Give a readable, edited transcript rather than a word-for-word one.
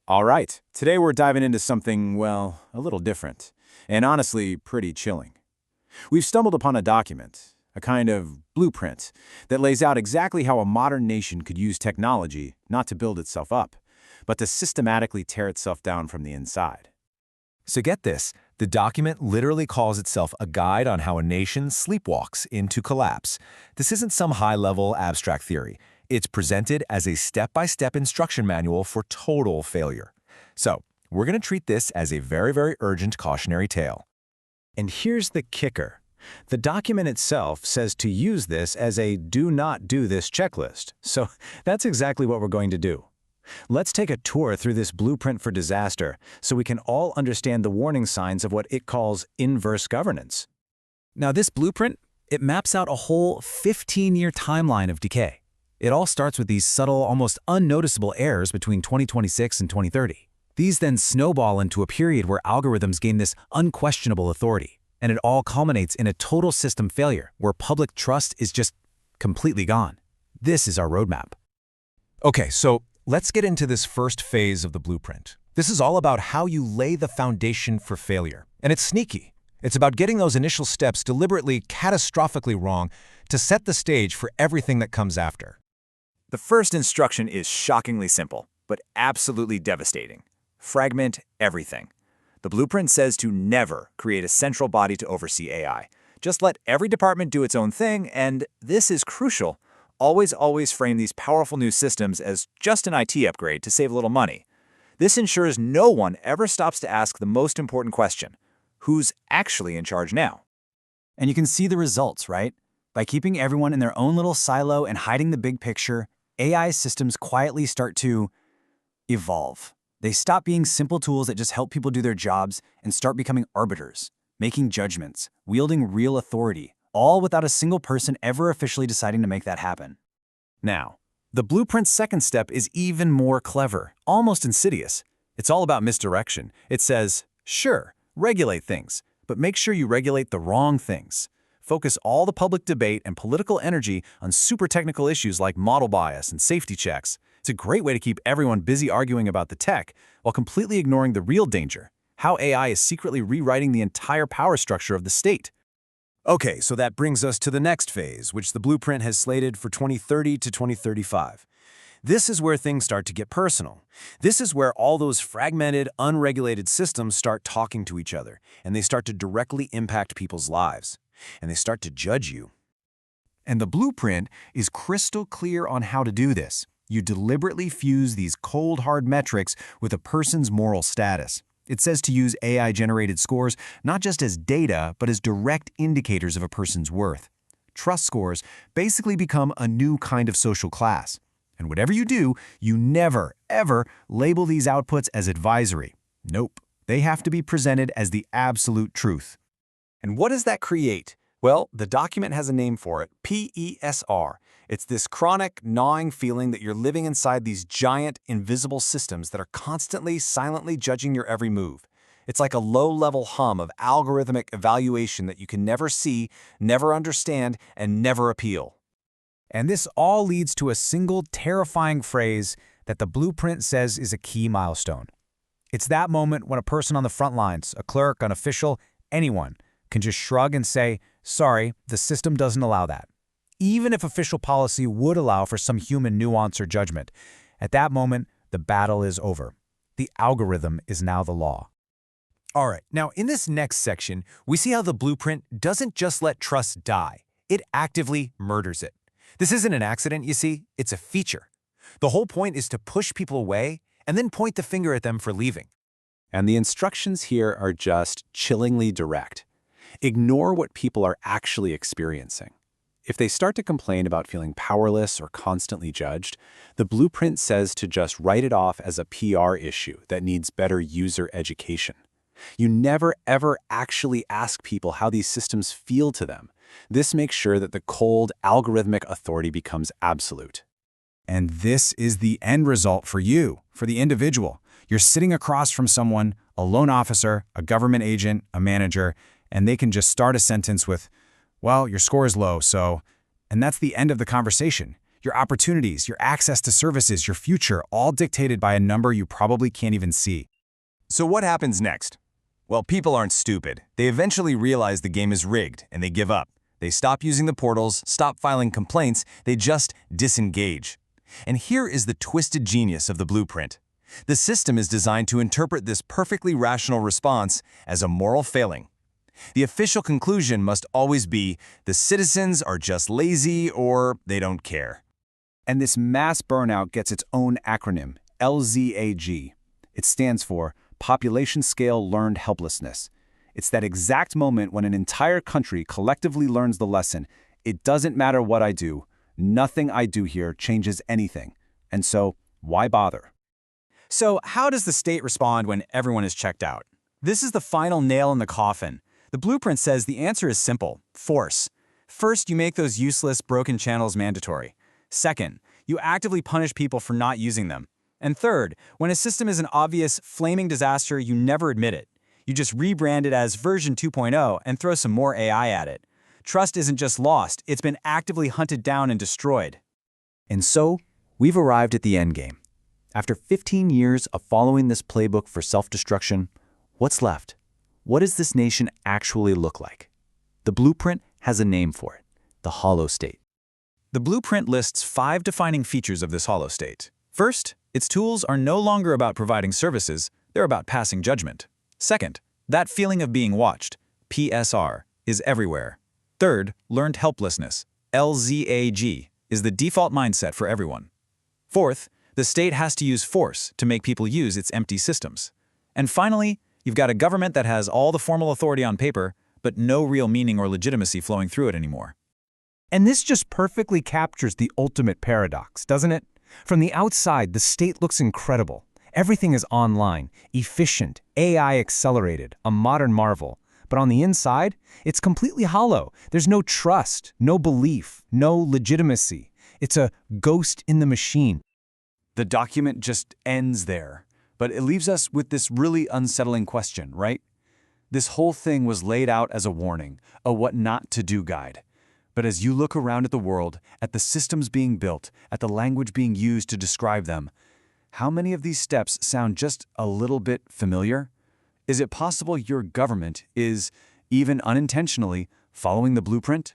All right, today we're diving into something, well, a little different, and honestly, pretty chilling. We've stumbled upon a document, a kind of blueprint, that lays out exactly how a modern nation could use technology not to build itself up, but to systematically tear itself down from the inside. So get this, the document literally calls itself a guide on how a nation sleepwalks into collapse. This isn't some high-level abstract theory. It's presented as a step-by-step instruction manual for total failure. So, we're going to treat this as a very, very urgent cautionary tale. And here's the kicker. The document itself says to use this as a do not do this checklist. So that's exactly what we're going to do. Let's take a tour through this blueprint for disaster so we can all understand the warning signs of what it calls inverse governance. Now this blueprint, it maps out a whole 15-year timeline of decay. It all starts with these subtle, almost unnoticeable errors between 2026 and 2030. These then snowball into a period where algorithms gain this unquestionable authority, and it all culminates in a total system failure where public trust is just completely gone. This is our roadmap. Okay, so let's get into this first phase of the blueprint. This is all about how you lay the foundation for failure. And it's sneaky. It's about getting those initial steps deliberately, catastrophically wrong to set the stage for everything that comes after. The first instruction is shockingly simple, but absolutely devastating. Fragment everything. The blueprint says to never create a central body to oversee AI. Just let every department do its own thing, and this is crucial. Always frame these powerful new systems as just an IT upgrade to save a little money. This ensures no one ever stops to ask the most important question: who's actually in charge now? And you can see the results, right? By keeping everyone in their own little silo and hiding the big picture, AI systems quietly start to evolve. They stop being simple tools that just help people do their jobs and start becoming arbiters, making judgments, wielding real authority, all without a single person ever officially deciding to make that happen. Now, the blueprint's second step is even more clever, almost insidious. It's all about misdirection. It says, sure, regulate things, but make sure you regulate the wrong things. Focus all the public debate and political energy on super technical issues like model bias and safety checks. It's a great way to keep everyone busy arguing about the tech while completely ignoring the real danger: how AI is secretly rewriting the entire power structure of the state. Okay, so that brings us to the next phase, which the blueprint has slated for 2030 to 2035. This is where things start to get personal. This is where all those fragmented, unregulated systems start talking to each other, and they start to directly impact people's lives. And they start to judge you. And the blueprint is crystal clear on how to do this. You deliberately fuse these cold, hard metrics with a person's moral status. It says to use AI-generated scores not just as data, but as direct indicators of a person's worth. Trust scores basically become a new kind of social class. And whatever you do, you never, ever label these outputs as advisory. Nope. They have to be presented as the absolute truth. And what does that create? Well, the document has a name for it: PESR. It's this chronic, gnawing feeling that you're living inside these giant, invisible systems that are constantly, silently judging your every move. It's like a low-level hum of algorithmic evaluation that you can never see, never understand, and never appeal. And this all leads to a single terrifying phrase that the blueprint says is a key milestone. It's that moment when a person on the front lines, a clerk, an official, anyone, can just shrug and say, sorry, the system doesn't allow that. Even if official policy would allow for some human nuance or judgment, at that moment, the battle is over. The algorithm is now the law. All right, now in this next section, we see how the blueprint doesn't just let trust die. It actively murders it. This isn't an accident, you see, it's a feature. The whole point is to push people away and then point the finger at them for leaving. And the instructions here are just chillingly direct. Ignore what people are actually experiencing. If they start to complain about feeling powerless or constantly judged, the blueprint says to just write it off as a PR issue that needs better user education. You never ever actually ask people how these systems feel to them. This makes sure that the cold, algorithmic authority becomes absolute. And this is the end result for you, for the individual. You're sitting across from someone, a loan officer, a government agent, a manager, and they can just start a sentence with, well, your score is low, so... And that's the end of the conversation. Your opportunities, your access to services, your future, all dictated by a number you probably can't even see. So what happens next? Well, people aren't stupid. They eventually realize the game is rigged, and they give up. They stop using the portals, stop filing complaints, they just disengage. And here is the twisted genius of the blueprint. The system is designed to interpret this perfectly rational response as a moral failing. The official conclusion must always be the citizens are just lazy or they don't care. And this mass burnout gets its own acronym, LZAG. It stands for Population Scale Learned Helplessness. It's that exact moment when an entire country collectively learns the lesson, it doesn't matter what I do, nothing I do here changes anything. And so, why bother? So how does the state respond when everyone is checked out? This is the final nail in the coffin. The blueprint says the answer is simple: force. First, you make those useless, broken channels mandatory. Second, you actively punish people for not using them. And third, when a system is an obvious, flaming disaster, you never admit it. You just rebrand it as version 2.0 and throw some more AI at it. Trust isn't just lost, it's been actively hunted down and destroyed. And so, we've arrived at the endgame. After 15 years of following this playbook for self-destruction, what's left? What does this nation actually look like? The blueprint has a name for it: the hollow state. The blueprint lists 5 defining features of this hollow state. First, its tools are no longer about providing services, they're about passing judgment. Second, that feeling of being watched, PSR, is everywhere. Third, learned helplessness, LZAG, is the default mindset for everyone. Fourth, the state has to use force to make people use its empty systems. And finally, you've got a government that has all the formal authority on paper, but no real meaning or legitimacy flowing through it anymore. And this just perfectly captures the ultimate paradox, doesn't it? From the outside, the state looks incredible. Everything is online, efficient, AI accelerated, a modern marvel. But on the inside, it's completely hollow. There's no trust, no belief, no legitimacy. It's a ghost in the machine. The document just ends there, but it leaves us with this really unsettling question, right? This whole thing was laid out as a warning, a what not to do guide. But as you look around at the world, at the systems being built, at the language being used to describe them, how many of these steps sound just a little bit familiar? Is it possible your government is, even unintentionally, following the blueprint?